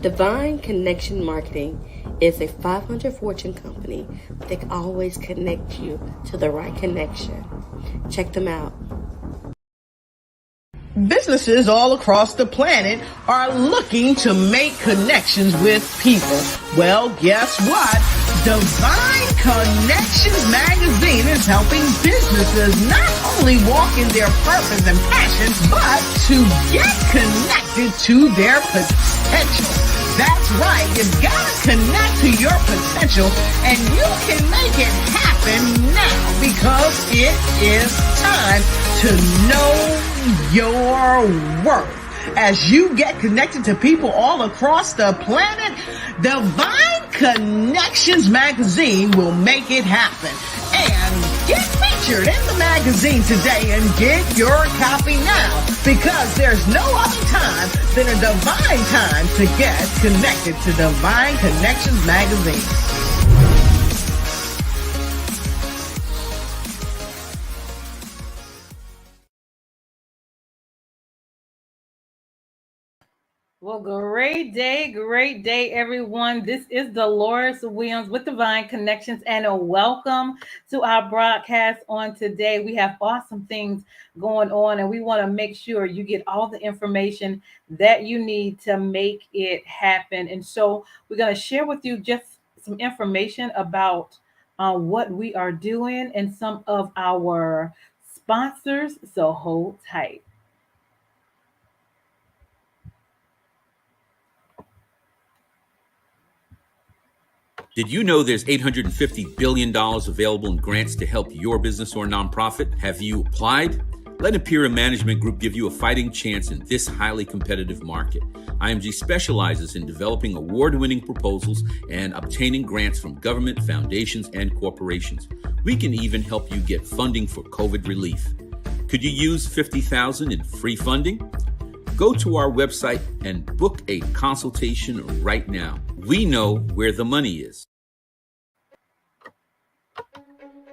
Divine Connection Marketing is a 500 Fortune company that can always connect you to the right connection. Check them out. Businesses all across the planet are looking to make connections with people. Well, guess what? Divine Connections magazine is helping businesses not only walk in their purpose and passion, but to get connected to their potential. That's right. You've got to connect to your potential, and you can make it happen now because it is time to know your worth. As you get connected to people all across the planet, Divine Connections magazine will make it happen. And get featured in the magazine today and get your copy now, because there's no other time than a divine time to get connected to Divine Connections magazine. Well, great day, everyone. This is Deloris Williams with Divine Connections, and a welcome to our broadcast on today. We have awesome things going on, and we want to make sure you get all the information that you need to make it happen. And so we're going to share with you just some information about what we are doing and some of our sponsors. So hold tight. Did you know there's $850 billion available in grants to help your business or nonprofit? Have you applied? Let Imperial Management Group give you a fighting chance in this highly competitive market. IMG specializes in developing award-winning proposals and obtaining grants from government, foundations, and corporations. We can even help you get funding for COVID relief. Could you use $50,000 in free funding? Go to our website and book a consultation right now. We know where the money is.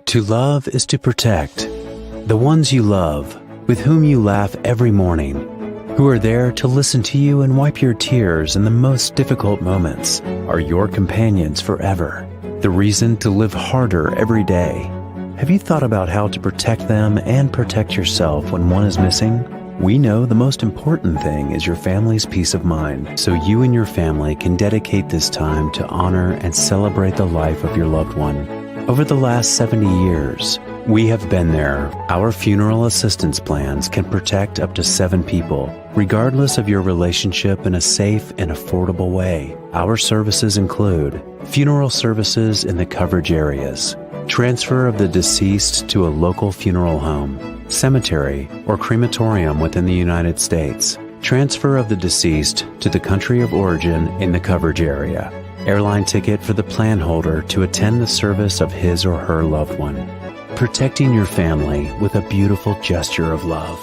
To love is to protect. The ones you love, with whom you laugh every morning, who are there to listen to you and wipe your tears in the most difficult moments, are your companions forever. The reason to live harder every day. Have you thought about how to protect them and protect yourself when one is missing? We know the most important thing is your family's peace of mind, so you and your family can dedicate this time to honor and celebrate the life of your loved one. Over the last 70 years, we have been there. Our funeral assistance plans can protect up to 7 people, regardless of your relationship, in a safe and affordable way. Our services include funeral services in the coverage areas, transfer of the deceased to a local funeral home, cemetery, or crematorium within the United States, transfer of the deceased to the country of origin in the coverage area, airline ticket for the plan holder to attend the service of his or her loved one, protecting your family with a beautiful gesture of love.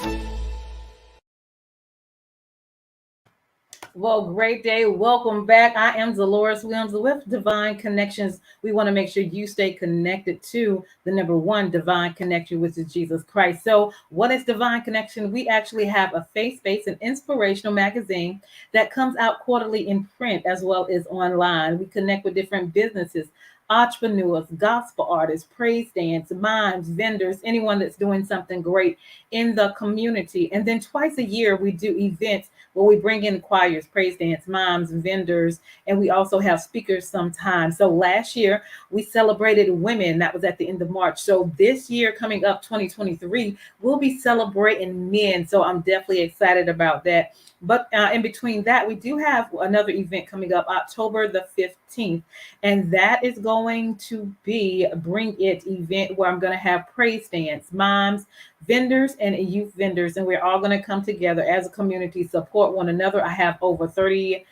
Well, great day. Welcome back. I am Deloris Williams with Divine Connections. We want to make sure you stay connected to the number one divine connection, which is Jesus Christ. So what is Divine Connection? We actually have a faith-based and inspirational magazine that comes out quarterly in print as well as online. We connect with different businesses, entrepreneurs, gospel artists, praise dance, mimes, vendors, anyone that's doing something great in the community. And then twice a year, we do events where we bring in choirs, praise dance, mimes, vendors, and we also have speakers sometimes. So last year, we celebrated women. That was at the end of March. So this year, coming up 2023, we'll be celebrating men. So I'm definitely excited about that. But in between that, we do have another event coming up October the 15th. And that is going to be a Bring It event where I'm going to have praise dance, mimes, vendors, and youth vendors. And we're all going to come together as a community, support one another. I have over 30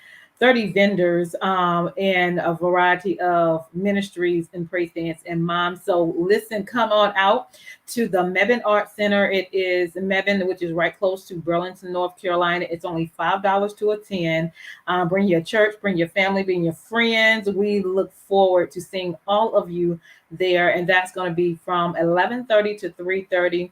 vendors and a variety of ministries in praise dance and mom. So listen, come on out to the Mebane Art Center. It is Mebane, which is right close to Burlington, North Carolina. It's only $5 to attend. Bring your church, bring your family, bring your friends. We look forward to seeing all of you there, and that's going to be from 11:30 to 3:30.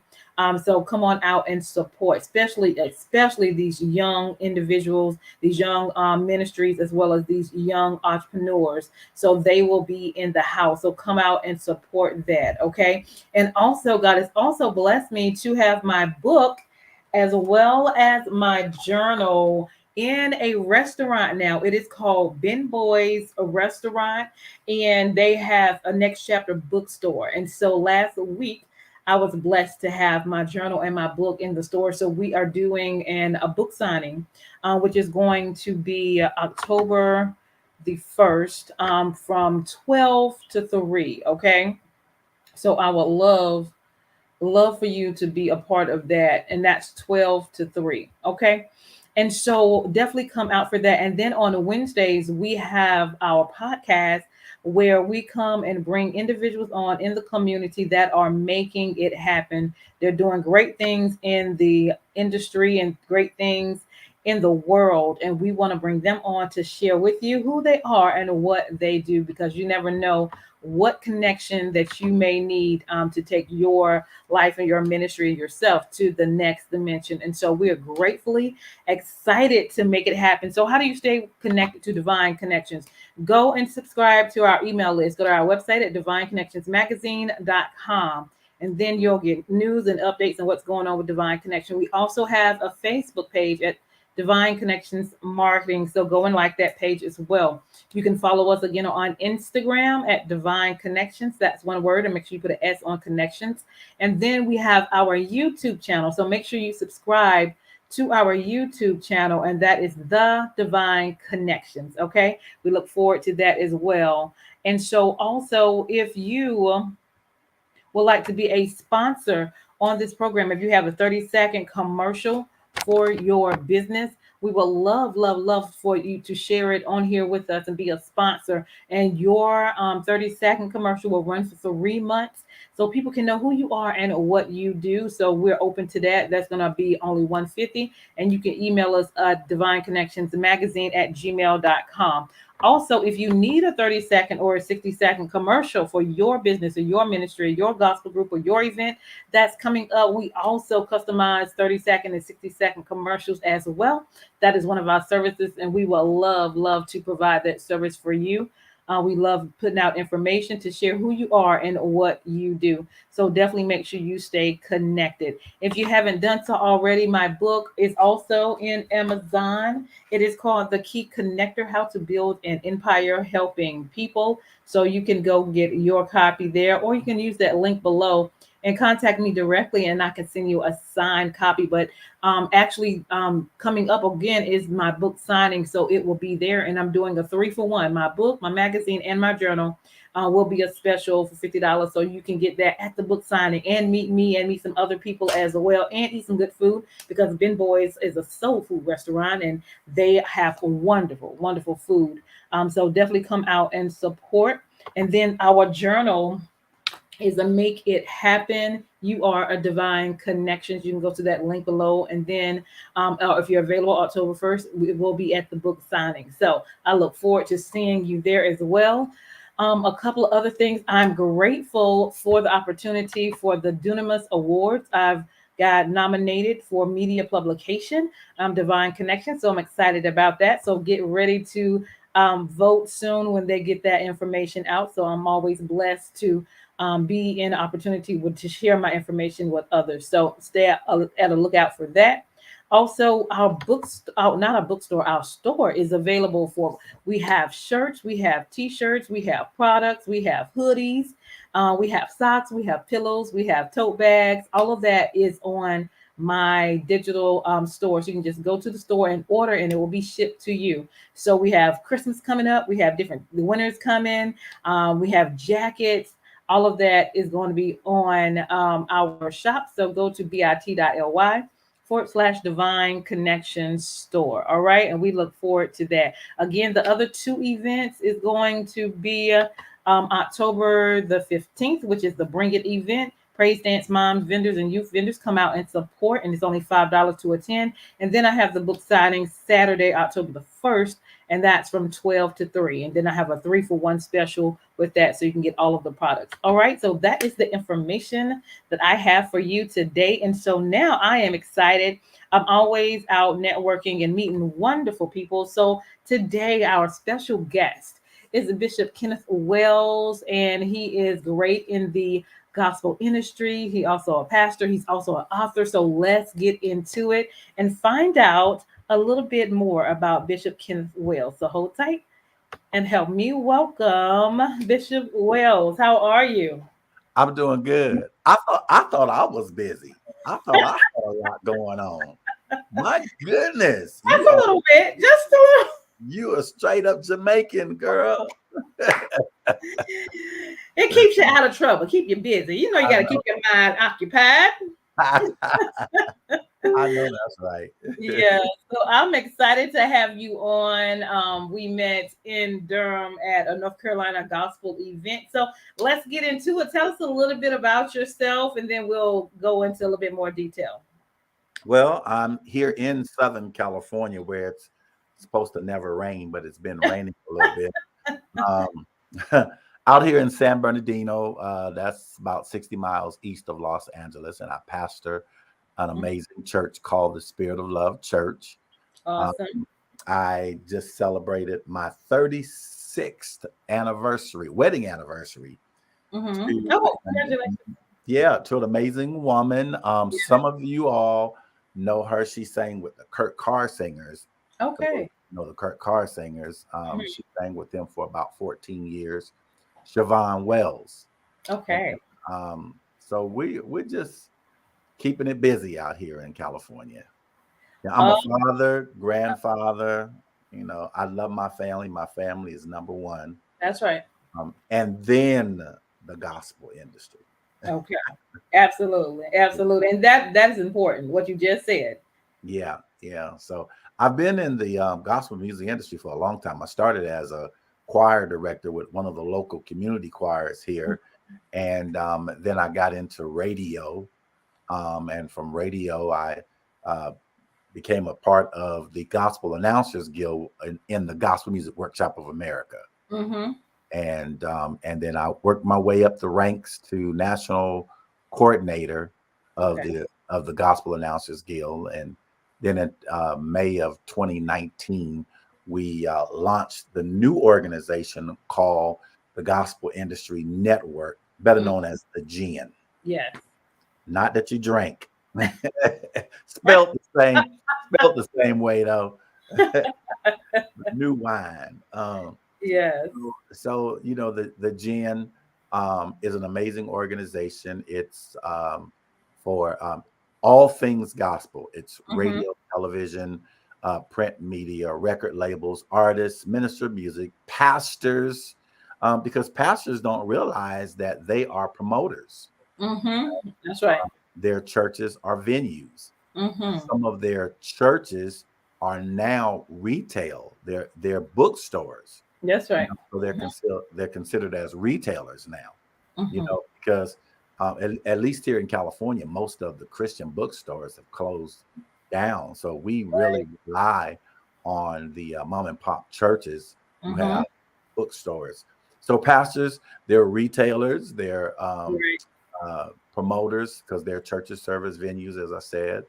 So come on out and support, especially these young individuals, these young ministries, as well as these young entrepreneurs. So they will be in the house. So come out and support that. Okay. And also, God has also blessed me to have my book as well as my journal in a restaurant now. It is called Ben Boy's Restaurant, and they have a Next Chapter bookstore. And so last week, I was blessed to have my journal and my book in the store. So we are doing a book signing, which is going to be October the 1st, from 12 to 3. Okay. So I would love for you to be a part of that. And that's 12 to 3. Okay. And so definitely come out for that. And then on Wednesdays, we have our podcast where we come and bring individuals on in the community that are making it happen. They're doing great things in the industry and great things in the world. And we want to bring them on to share with you who they are and what they do, because you never know what connection that you may need to take your life and your ministry yourself to the next dimension. And so we are gratefully excited to make it happen. So how do you stay connected to Divine Connections? Go and subscribe to our email list. Go to our website at divineconnectionsmagazine.com. And then you'll get news and updates on what's going on with Divine Connection. We also have a Facebook page at Divine Connections Marketing. So go and like that page as well. You can follow us again on Instagram at Divine Connections. That's one word, and make sure you put an S on Connections. And then we have our YouTube channel. So make sure you subscribe to our YouTube channel, and that is The Divine Connections. Okay. We look forward to that as well. And so also, if you would like to be a sponsor on this program, if you have a 30-second commercial for your business, we would love for you to share it on here with us and be a sponsor. And your 30-second commercial will run for 3 months, so people can know who you are and what you do. So we're open to that. That's going to be only $150, and you can email us at divineconnectionsmagazine@gmail.com. Also, if you need a 30-second or a 60-second commercial for your business or your ministry, your gospel group, or your event that's coming up, we also customize 30-second and 60-second commercials as well. That is one of our services, and we will love to provide that service for you. We love putting out information to share who you are and what you do. So definitely make sure you stay connected. If you haven't done so already, my book is also in Amazon. It is called The Key Connector: How to Build an Empire Helping People. So you can go get your copy there, or you can use that link below and contact me directly, and I can send you a signed copy. But coming up again is my book signing, so it will be there, and I'm doing a 3-for-1. My book, my magazine, and my journal will be a special for $50, so you can get that at the book signing and meet me and meet some other people as well, and eat some good food, because Ben Boy's is a soul food restaurant, and they have wonderful food. So definitely come out and support. And then our journal is a Make It Happen. You Are a Divine Connections. You can go to that link below. And then if you're available October 1st, it will be at the book signing. So I look forward to seeing you there as well. A couple of other things. I'm grateful for the opportunity for the Dunamis Awards. I've got nominated for media publication, Divine Connection. So I'm excited about that. So get ready to vote soon when they get that information out. So I'm always blessed to be in an opportunity to share my information with others. So stay at a lookout for that. Also, our our store is available for, we have shirts, we have t-shirts, we have products, we have hoodies, we have socks, we have pillows, we have tote bags. All of that is on my digital store. So you can just go to the store and order, and it will be shipped to you. So we have Christmas coming up. We have the winters coming. We have jackets. All of that is going to be on our shop. So go to bit.ly/Divine Connections Store. All right. And we look forward to that. Again, the other 2 events is going to be October the 15th, which is the Bring It event. praise dance moms, vendors, and youth vendors come out and support, and it's only $5 to attend. And then I have the book signing Saturday, October the 1st, and that's from 12 to 3. And then I have a 3-for-1 special with that, so you can get all of the products. All right, so that is the information that I have for you today. And so now I am excited. I'm always out networking and meeting wonderful people. So today, our special guest is Bishop Kenneth Wells, and he is great in the gospel industry. He also a pastor. He's also an author. So let's get into it and find out a little bit more about Bishop Kenneth Wells. So hold tight and help me welcome Bishop Wells. How are you? I'm doing good. I thought I was busy. I thought I had a lot going on. My goodness. Just a little bit. Just a little. You a straight up Jamaican girl. It keeps you out of trouble. Keep you busy. You know you got to keep your mind occupied. I know that's right. Yeah, so I'm excited to have you on. We met in Durham at a North Carolina gospel event. So let's get into it. Tell us a little bit about yourself, and then we'll go into a little bit more detail. Well, I'm here in Southern California where it's supposed to never rain, but it's been raining a little bit. Out here in San Bernardino, that's about 60 miles east of Los Angeles, and I pastor an amazing church called the Spirit of Love Church. Awesome. I just celebrated my 36th anniversary, wedding anniversary. Mm-hmm. Oh, congratulations. Yeah, to an amazing woman. Some of you all know her. She sang with the Kurt Carr Singers. Okay. You know, the Kurt Carr Singers. She sang with them for about 14 years. Siobhan Wells. Okay. So we're just keeping it busy out here in California. Yeah, I'm a father, grandfather. You know, I love my family. My family is number one. That's right. And then the gospel industry. Okay. Absolutely. Absolutely. And that is important, what you just said. Yeah. So I've been in the gospel music industry for a long time. I started as a choir director with one of the local community choirs here. And then I got into radio. And from radio, I became a part of the Gospel Announcers Guild in the Gospel Music Workshop of America. Mm-hmm. And then I worked my way up the ranks to national coordinator of the Gospel Announcers Guild. And then in May of 2019, we launched the new organization called the Gospel Industry Network, better known as the GIN. Yes. Not that you drank. spelled the same way though. New wine. Yes. So you know the GIN is an amazing organization. It's for all things gospel. It's radio, television, print media, record labels, artists, minister of music, pastors, because pastors don't realize that they are promoters. Mm-hmm. That's right. Their churches are venues. Some of their churches are now retail. They're bookstores. That's right. You know, so they're considered as retailers now. You know, because at least here in California, most of the Christian bookstores have closed down. So we really rely on the mom and pop churches who have bookstores. So pastors, they're retailers, they're promoters because their churches serve as venues, as I said.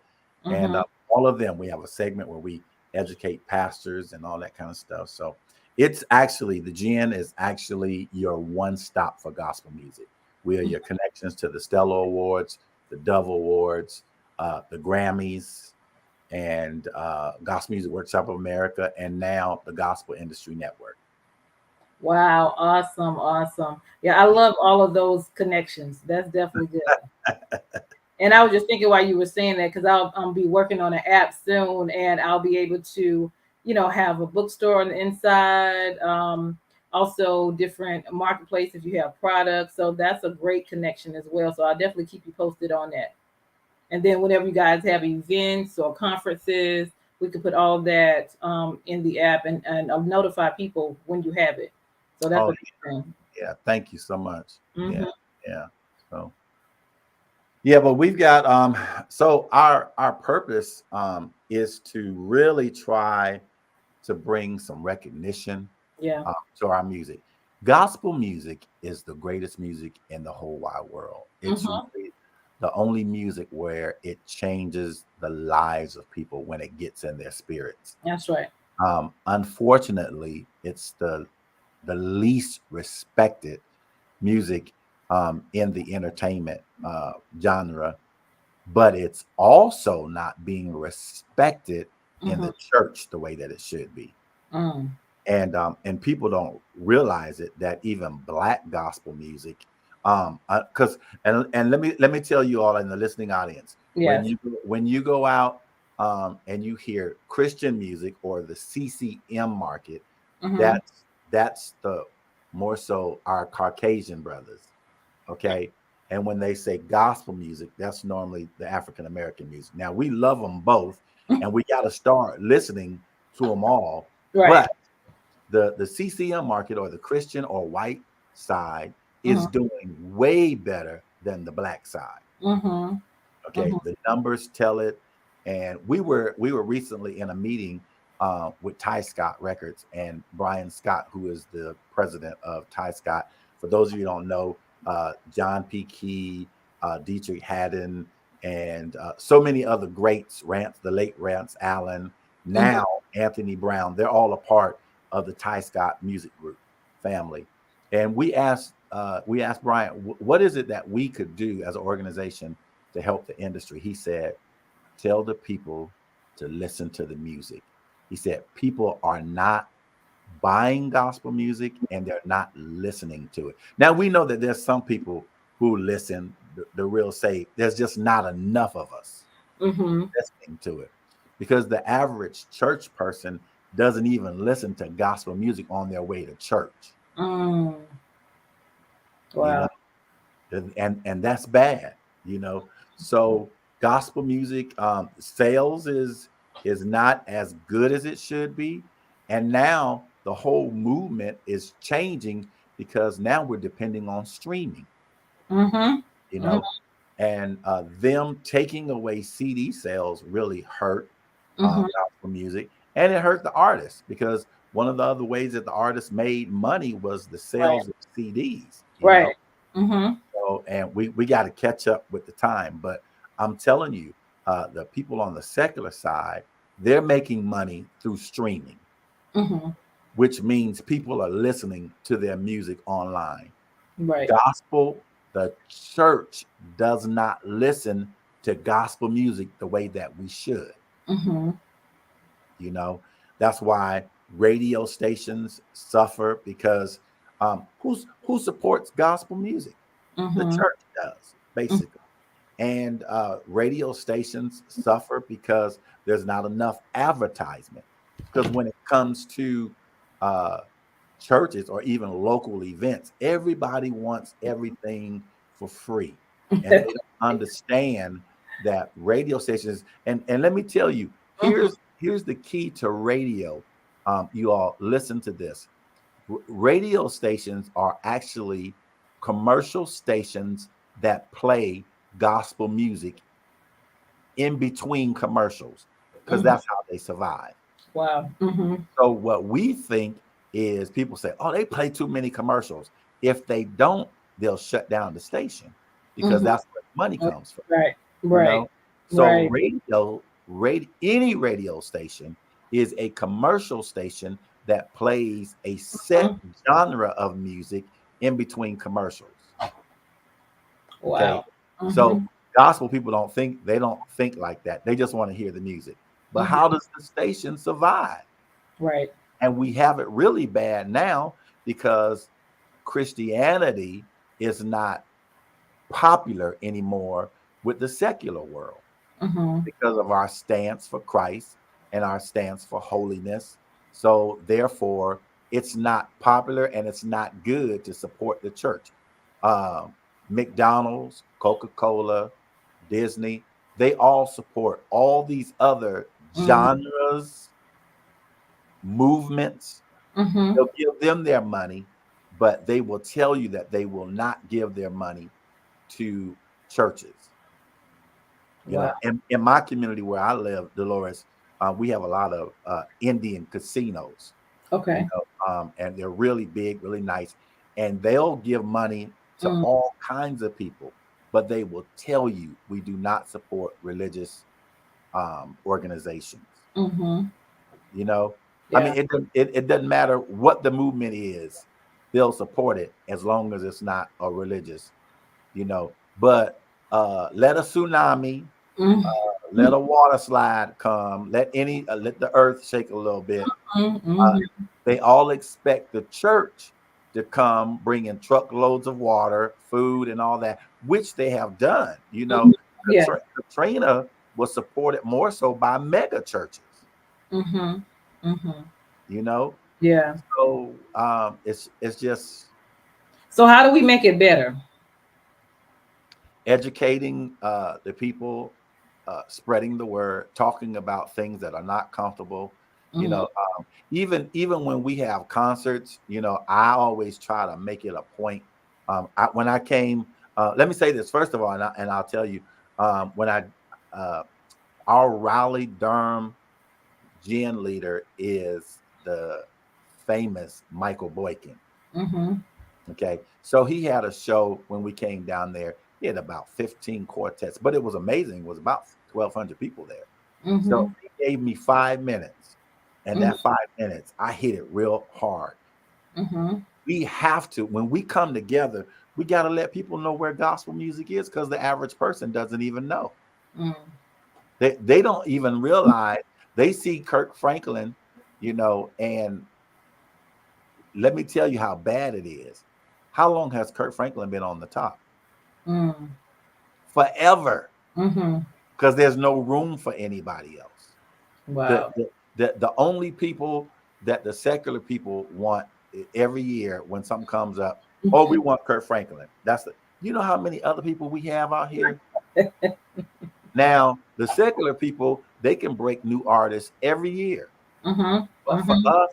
And all of them, we have a segment where we educate pastors and all that kind of stuff. So it's actually, the GIN is actually your one stop for gospel music. We are your connections to the Stellar Awards, the Dove Awards, the Grammys, and Gospel Music Workshop of America, and now the Gospel Industry Network. Wow. Awesome. Yeah, I love all of those connections. That's definitely good. And I was just thinking while you were saying that, because I'll be working on an app soon, and I'll be able to, you know, have a bookstore on the inside, also different marketplace if you have products. So that's a great connection as well. So I'll definitely keep you posted on that. And then whenever you guys have events or conferences, we can put all that in the app and notify people when you have it. So that's a good thing. Yeah, thank you so much. Yeah. So Yeah, but we've got so our purpose is to really try to bring some recognition Yeah. to our music. Gospel music is the greatest music in the whole wide world. It's Mm-hmm. really the only music where it changes the lives of people when it gets in their spirits. That's right. Unfortunately, it's the least respected music in the entertainment genre, but it's also not being respected in Mm-hmm. the church the way that it should be. Mm. And people don't realize it that even black gospel music, because and let me tell you all in the listening audience, Yes. when you go out and you hear Christian music or the CCM market, Mm-hmm. that's the more so our Caucasian brothers, okay. And when they say gospel music, that's normally the African American music. Now we love them both, and we got to start listening to them all, Right. but the CCM market or the Christian or white side is Mm-hmm. doing way better than the black side. Mm-hmm. Okay, the numbers tell it. And we were recently in a meeting with Ty Scott Records and Brian Scott, who is the president of Ty Scott. For those of you who don't know, John P. Key, Dietrich Haddon, and so many other greats, the late Rance Allen, Mm-hmm. now Anthony Brown, they're all a part of the Ty Scott Music Group family. And we asked Brian, what is it that we could do as an organization to help the industry? He said, tell the people to listen to the music. He said, people are not buying gospel music and they're not listening to it. Now, we know that there's some people who listen, the real say, there's just not enough of us Mm-hmm. listening to it, because the average church person doesn't even listen to gospel music on their way to church, Mm. you know. Wow. And that's bad, you know. So gospel music sales is not as good as it should be, and now the whole movement is changing because now we're depending on streaming, Mm-hmm. you Mm-hmm. know. And them taking away CD sales really hurt Mm-hmm. gospel music, and it hurt the artists, because one of the other ways that the artists made money was the Right. sales of CDs, you know. Right. Mm-hmm. So, and we got to catch up with the time. But I'm telling you, the people on the secular side, they're making money through streaming, Mm-hmm. which means people are listening to their music online. Right. Gospel, the church does not listen to gospel music the way that we should. Mm-hmm. You know, that's why radio stations suffer, because who supports gospel music? The Mm-hmm. church does, basically. And radio stations suffer because there's not enough advertisement. Because when it comes to uh, churches or even local events, everybody wants everything for free, and they don't understand that radio stations. And let me tell you, Mm-hmm. here's the key to radio. You all listen to this. Radio stations are actually commercial stations that play gospel music in between commercials, because Mm-hmm. that's how they survive. Wow. Mm-hmm. So what we think is, people say, "Oh, they play too many commercials." If they don't, they'll shut down the station, because Mm-hmm. that's where the money comes from, Right. you Right. know. So Right. any radio station is a commercial station that plays a set Mhm. genre of music in between commercials. Okay. Wow. So Mm-hmm. gospel people don't think like that. They just want to hear the music. But Mm-hmm. how does the station survive? Right. And we have it really bad now because Christianity is not popular anymore with the secular world, Mm-hmm. because of our stance for Christ and our stance for holiness. So therefore, it's not popular and it's not good to support the church. Um, McDonald's, Coca-Cola, Disney, they all support all these other Mm-hmm. genres, movements. Mm-hmm. They'll give them their money, but they will tell you that they will not give their money to churches. You know, in my community where I live, Deloris, we have a lot of Indian casinos. Okay. You know, and they're really big, really nice, and they'll give money to all kinds of people, but they will tell you we do not support religious organizations. Mm-hmm. You know, Yeah. I mean, it doesn't matter what the movement is, they'll support it as long as it's not a religious, you know. But let a tsunami, let a water slide come, let the earth shake a little bit. They all expect the church to come bringing truckloads of water, food, and all that, which they have done. You know, Yeah. Katrina was supported more so by mega churches. You know, Yeah. so it's just So how do we make it better? educating the people, spreading the word, talking about things that are not comfortable. You know, even when we have concerts, you know, I always try to make it a point. When I came, let me say this first of all, and I'll tell you, when our Raleigh Durham Gin leader is the famous Michael Boykin. Okay, so he had a show when we came down there. He had about 15 quartets, but it was amazing. It was about 1,200 people there. So he gave me 5 minutes, and that 5 minutes, I hit it real hard. We have to, when we come together, we got to let people know where gospel music is, because the average person doesn't even know. They don't even realize. They see Kirk Franklin, you know, and let me tell you how bad it is. How long has Kirk Franklin been on the top? Forever. Because there's no room for anybody else. Wow. The only people that the secular people want every year when something comes up, oh, we want Kirk Franklin. You know how many other people we have out here? Now, the secular people, they can break new artists every year. But for us,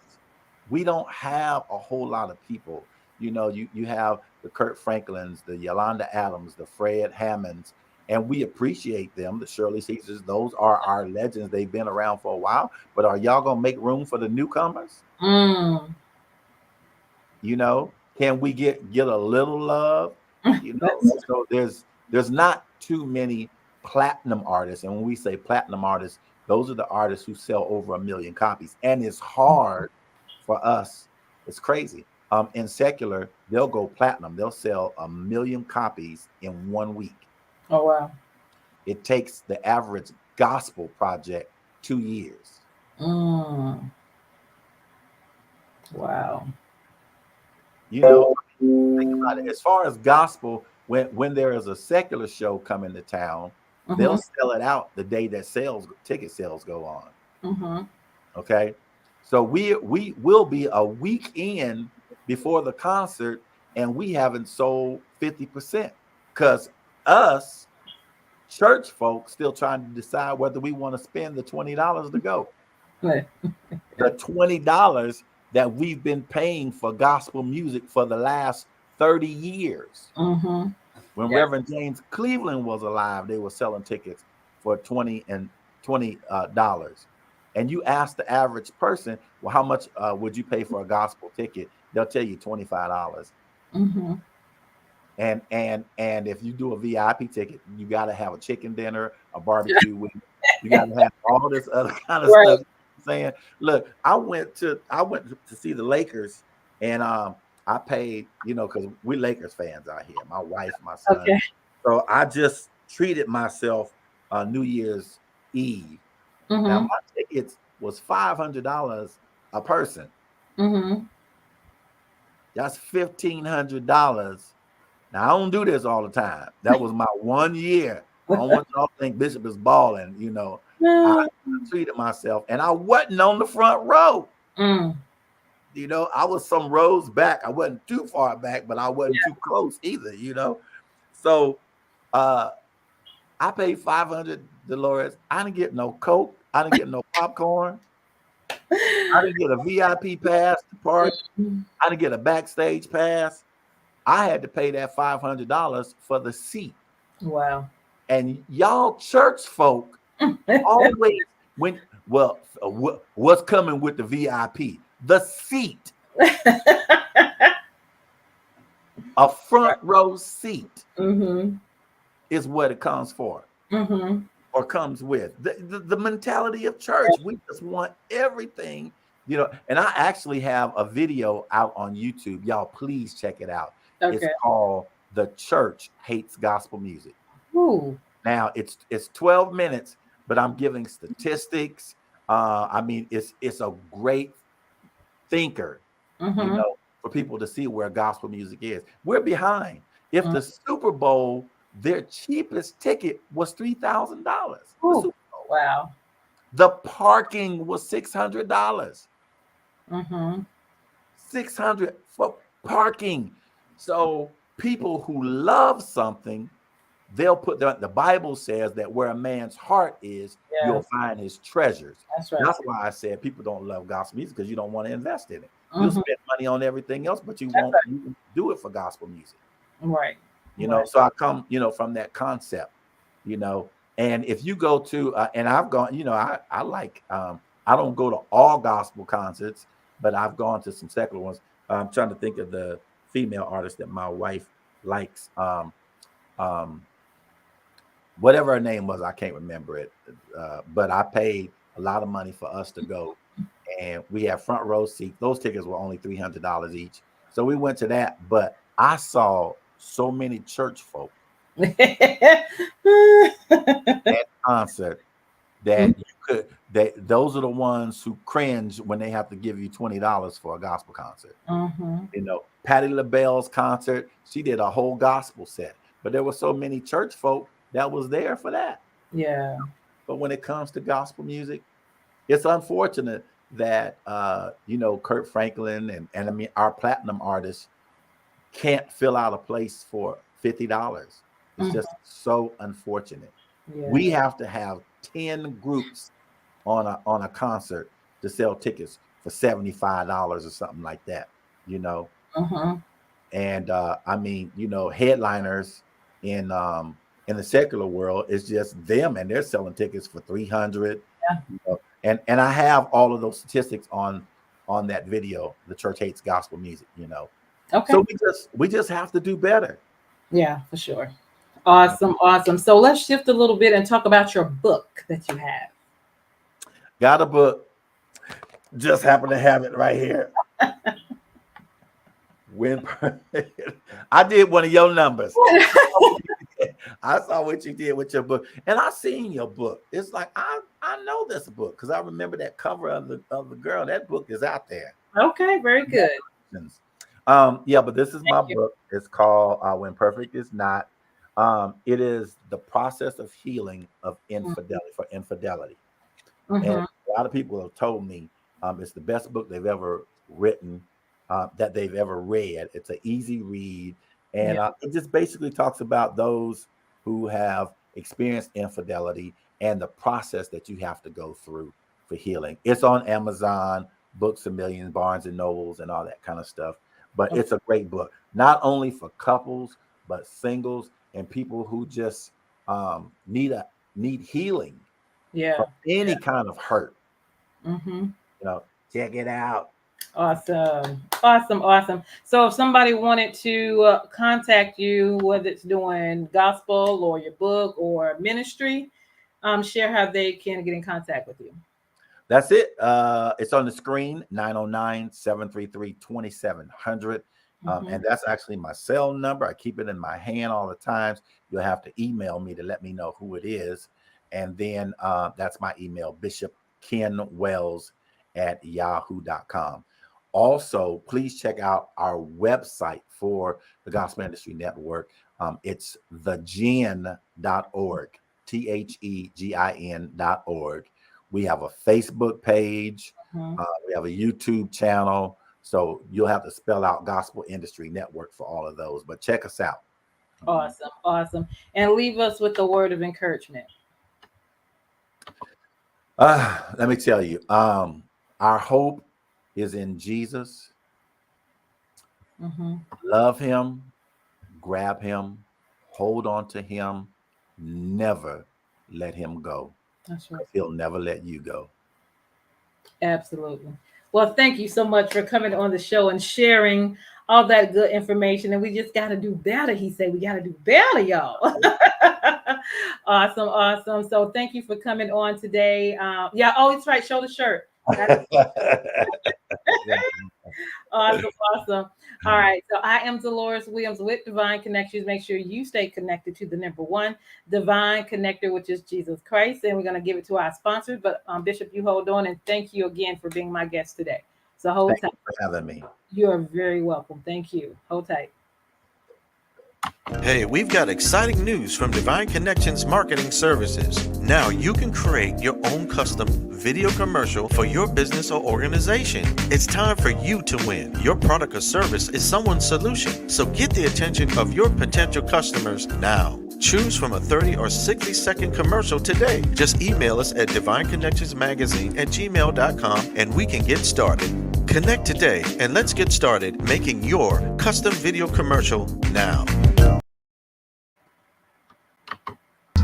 we don't have a whole lot of people. You know, you have the Kirk Franklins, the Yolanda Adams, the Fred Hammonds, and we appreciate them, the Shirley Caesars. Those are our legends. They've been around for a while. But are y'all gonna make room for the newcomers? You know, can we get a little love? You know, so there's not too many platinum artists. And when we say platinum artists, those are the artists who sell over 1 million copies. And it's hard for us. It's crazy. In secular, they'll go platinum. They'll sell 1 million copies in 1 week. Oh, wow. It takes the average gospel project 2 years. Wow. You know, think about it. As far as gospel, when there is a secular show coming to town, they'll sell it out the day that ticket sales go on. Okay, so we will be a week in before the concert, and we haven't sold 50%, because us church folks still trying to decide whether we want to spend the $20 to go. Right. The $20 that we've been paying for gospel music for the last 30 years. When Reverend James Cleveland was alive, they were selling tickets for $20. And you ask the average person, well, how much would you pay for a gospel ticket? They'll tell you $25. And if you do a VIP ticket, you got to have a chicken dinner, a barbecue with you got to have all this other kind of stuff. Saying, look, I went to see the Lakers, and I paid, you know, because we're Lakers fans out here, my wife, my son. Okay. So I just treated myself New Year's Eve. Now my tickets was $500 a person. That's $1,500. Now I don't do this all the time. That was my 1 year. I don't want y'all to think Bishop is balling, you know. I treated myself, and I wasn't on the front row. You know, I was some rows back. I wasn't too far back, but I wasn't too close either, you know. So I paid $500, Deloris. I didn't get no Coke. I didn't get no popcorn. I didn't get a VIP pass to park. I didn't get a backstage pass. I had to pay that $500 for the seat. Wow. And y'all church folk always what's coming with the VIP? The seat. A front row seat is what it comes for, or comes with. The mentality of church. We just want everything, you know. And I actually have a video out on YouTube. Y'all, please check it out. Okay. It's called "The Church Hates Gospel Music." Ooh. Now it's 12 minutes, but I'm giving statistics. I mean, it's a great thinker, you know, for people to see where gospel music is. We're behind. If the Super Bowl, their cheapest ticket was $3,000. Wow. The parking was $600. 600 for parking. So people who love something, they'll put the Bible says that where a man's heart is, you'll find his treasures. That's right. That's why I said people don't love gospel music, because you don't want to invest in it. You'll spend money on everything else, but you won't do it for gospel music. Right. You know, so I come, you know, from that concept, you know. And if you go to and I've gone, you know, I like I don't go to all gospel concerts, but I've gone to some secular ones. I'm trying to think of the female artist that my wife likes. Whatever her name was, I can't remember it. But I paid a lot of money for us to go, and we had front row seats. Those tickets were only $300 each, so we went to that. But I saw so many church folk at concert that those are the ones who cringe when they have to give you $20 for a gospel concert. You know, Patti LaBelle's concert, she did a whole gospel set, but there were so many church folk that was there for that. Yeah. But when it comes to gospel music, it's unfortunate that you know, Kurt Franklin and I mean our platinum artists can't fill out a place for $50. It's just so unfortunate. We have to have 10 groups on a concert to sell tickets for $75 or something like that, you know. And I mean, you know, headliners in the secular world is just them, and they're selling tickets for $300. You know? And I have all of those statistics on that video. The Church Hates Gospel Music, you know. Okay. So we just have to do better. Yeah, for sure. Awesome, awesome. So let's shift a little bit and talk about your book that you have. Got a book. Just happen to have it right here. I did one of your numbers. I saw what you did with your book, and I seen your book. It's like I know this book because I remember that cover of the girl. That book is out there. Okay, very good. Yeah, but this is my book. It's called When Perfect Is Not. It is the process of healing of infidelity for infidelity. And a lot of people have told me it's the best book they've ever written, that they've ever read. It's an easy read, and it just basically talks about those who have experienced infidelity and the process that you have to go through for healing. It's on Amazon, Books a Million, Barnes and Nobles, and all that kind of stuff. But it's a great book, not only for couples, but singles and people who just need healing from any kind of hurt. You know, check it out. Awesome. So if somebody wanted to contact you, whether it's doing gospel or your book or ministry, share how they can get in contact with you. That's it. It's on the screen, 909-733-2700. And that's actually my cell number. I keep it in my hand all the time. You'll have to email me to let me know who it is. And then that's my email, Bishop Ken Wells @yahoo.com. Also, please check out our website for the Gospel Industry Network. It's thegin.org, thegin.org. We have a Facebook page. We have a YouTube channel. So you'll have to spell out Gospel Industry Network for all of those. But check us out. Awesome. And leave us with a word of encouragement. Let me tell you, our hope is in Jesus. Love him, grab him, hold on to him, never let him go. That's right. He'll never let you go. Absolutely. Well, thank you so much for coming on the show and sharing all that good information. And we just got to do better. He said, we got to do better, y'all. Awesome. So thank you for coming on today. Yeah. Oh, it's right. Show the shirt. Awesome. All right. So I am Deloris Williams with Divine Connections. Make sure you stay connected to the number one divine connector, which is Jesus Christ. And we're going to give it to our sponsors. But Bishop, you hold on, and thank you again for being my guest today. So hold tight. Thank you for having me. You're very welcome. Thank you. Hold tight. Hey, we've got exciting news from Divine Connections Marketing Services. Now you can create your own custom video commercial for your business or organization. It's time for you to win. Your product or service is someone's solution. So get the attention of your potential customers now. Choose from a 30 or 60-second commercial today. Just email us at divineconnectionsmagazine@gmail.com and we can get started. Connect today and let's get started making your custom video commercial now.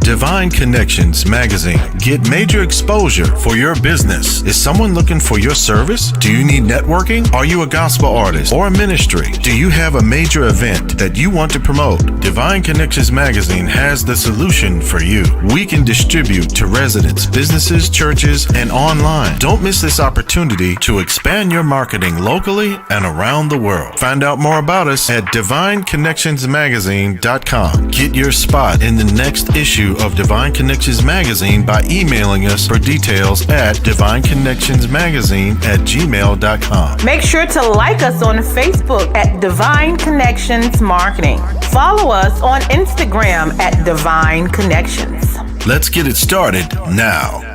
Divine Connections Magazine. Get major exposure for your business. Is someone looking for your service? Do you need networking? Are you a gospel artist or a ministry? Do you have a major event that you want to promote? Divine Connections Magazine has the solution for you. We can distribute to residents, businesses, churches, and online. Don't miss this opportunity to expand your marketing locally and around the world. Find out more about us at divineconnectionsmagazine.com. Get your spot in the next issue of Divine Connections Magazine by emailing us for details at divineconnectionsmagazine@gmail.com. Make sure to like us on Facebook at Divine Connections Marketing. Follow us on Instagram at Divine Connections. Let's get it started now.